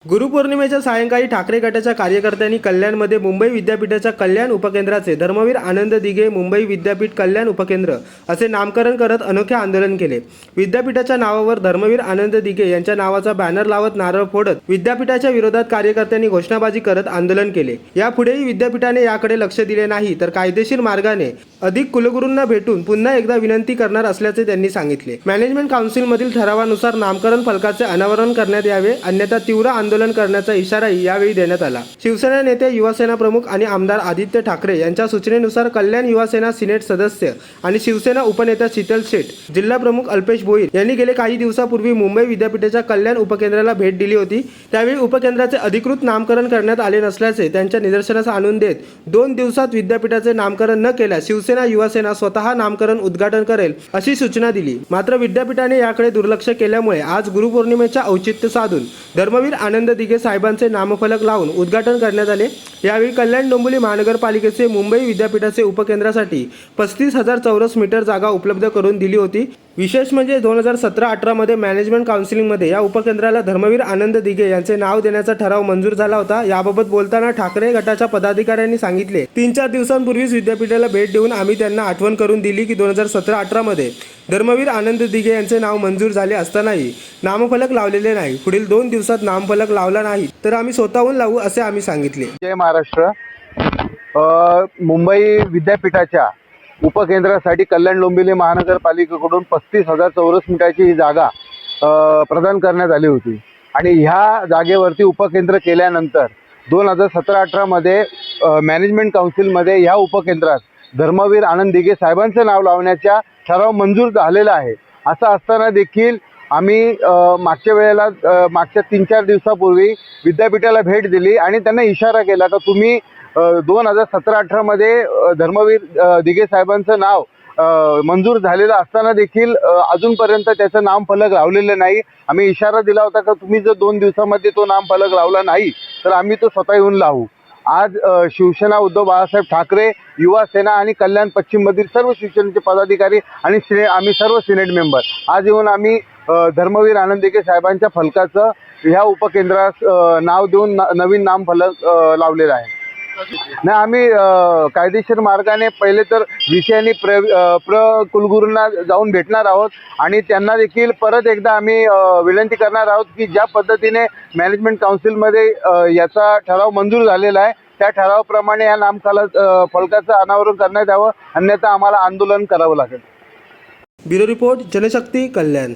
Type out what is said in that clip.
गुरुपौर्णिमेच्या सायंकाळी ठाकरे गटाच्या कार्यकर्त्यांनी कल्याणमध्ये मुंबई विद्यापीठाच्या कल्याण उपकेंद्राचे धर्मवीर आनंद दिघे मुंबई विद्यापीठ कल्याण उपकेंद्र असे नामकरण करत अनोखे आंदोलन केले। विद्यापीठाच्या नावावर धर्मवीर आनंद दिघे यांच्या नावाचा बॅनर लावत नारळ फोडत विद्यापीठाच्या विरोधात कार्यकर्त्यांनी घोषणाबाजी करत आंदोलन केले। यापुढेही विद्यापीठाने याकडे लक्ष दिले नाही तर कायदेशीर मार्गाने अधिक कुलगुरूंना भेटून पुन्हा एकदा विनंती करणार असल्याचे त्यांनी सांगितले। मॅनेजमेंट काउन्सिलमधील ठरावानुसार नामकरण फलकाचे अनावरण करण्यात यावे, अन्यथा तीव्र आंदोलन करण्याचा इशाराही यावेळी देण्यात आला। शिवसेना नेते, युवासेना प्रमुख आणि आमदार आदित्य ठाकरे यांच्या सूचनेनुसार कल्याण युवासेना सिनेट सदस्य आणि शिवसेना उपनेत्या शीतल शेठ, जिल्हा प्रमुख अल्पेश भोईर यांनी गेले काही दिवसापूर्वी मुंबई विद्यापीठाच्या कल्याण उपकेंद्राला भेट दिली होती। त्यावेळी उपकेंद्राचे अधिकृत नामकरण करण्यात आले नसल्याचे त्यांच्या निदर्शनास आणून देत 2 दिवसात विद्यापीठाचे नामकरण न केल्यास शिवसेना युवासेना स्वतः नामकरण उद्घाटन करेल अशी सूचना दिली। मात्र विद्यापीठाने याकडे दुर्लक्ष केल्यामुळे आज गुरुपौर्णिमेच्या औचित्य साधून धर्मवीर आनंद दिघे साहेबांचे नामफलक लावून उद्घाटन करण्यात आले। यावेळी कल्याण डोंबिवली महानगरपालिकेचे मुंबई विद्यापीठाचे उपकेंद्रासाठी 35,000 चौरस मीटर जागा उपलब्ध करून दिली होती। विशेष म्हणजे 2017-18 मध्ये मॅनेजमेंट काउन्सिलिंगमध्ये या उपकेंद्राला धर्मवीर आनंद दिघे यांचे नाव देण्याचा ठराव मंजूर झाला होता। याबाबत बोलताना ठाकरे गटाच्या पदाधिकाऱ्यांनी सांगितले, 3-4 दिवसांपूर्वीच विद्यापीठाला भेट देऊन आम्ही त्यांना आठवण करून दिली की 2017-18 मध्ये धर्मवीर आनंद दिघे यांचे नाव मंजूर झाले असतानाही नामफलक लावलेले नाही। पुढील 2 दिवसात नामफलक लावला नाही तर आम्ही स्वतःहून लावू असे आम्ही सांगितले। जय महाराष्ट्र। मुंबई विद्यापीठाच्या उपकेंद्रासाठी कल्याण डोंबिवली महानगरपालिकेकडून 35,000 चौरस मीटरची ही जागा प्रदान करण्यात आली होती आणि ह्या जागेवरती उपकेंद्र केल्यानंतर 2017-18 मध्ये मॅनेजमेंट काउन्सिलमध्ये ह्या उपकेंद्रात धर्मवीर आनंद दिघे साहेबांचं नाव लावण्याचा ठराव मंजूर झालेला आहे। असं असताना देखील आम्ही मागच्या 3-4 दिवसापूर्वी विद्यापीठाला भेट दिली आणि त्यांना इशारा केला की तुम्ही 2017-18 मध्ये धर्मवीर दिघे साहेबांचं नाव मंजूर झालेलं असताना देखील अजूनपर्यंत त्याचं नामफलक लावलेलं नाही। आम्ही इशारा दिला होता की तुम्ही जर 2 दिवसामध्ये तो नामफलक लावला नाही तर आम्ही तो स्वतः येऊन लावू। आज शिवसेना उद्धव बाळासाहेब ठाकरे, युवा सेना आणि कल्याण पश्चिममधील सर्व शिवसेनेचे पदाधिकारी आणि आम्ही सर्व सिनेट मेंबर आज येऊन आम्ही धर्मवीर आनंद दिघे साहेबांच्या फलकाचं ह्या उपकेंद्रास नाव देऊन नवीन नामफलक लावलेलं आहे। नाही, आम्ही कायदेशीर मार्गाने पहिले तर VC आणि प्र कुलगुरूंना जाऊन भेटणार आहोत आणि त्यांना देखील परत एकदा आम्ही विनंती करणार आहोत की ज्या पद्धतीने मॅनेजमेंट काउन्सिलमध्ये याचा ठराव मंजूर झालेला आहे त्या ठरावाप्रमाणे या फलकाचं अनावरण करण्यात यावं, अन्यथा आम्हाला आंदोलन करावं लागेल। ब्युरो रिपोर्ट, जनशक्ती, कल्याण।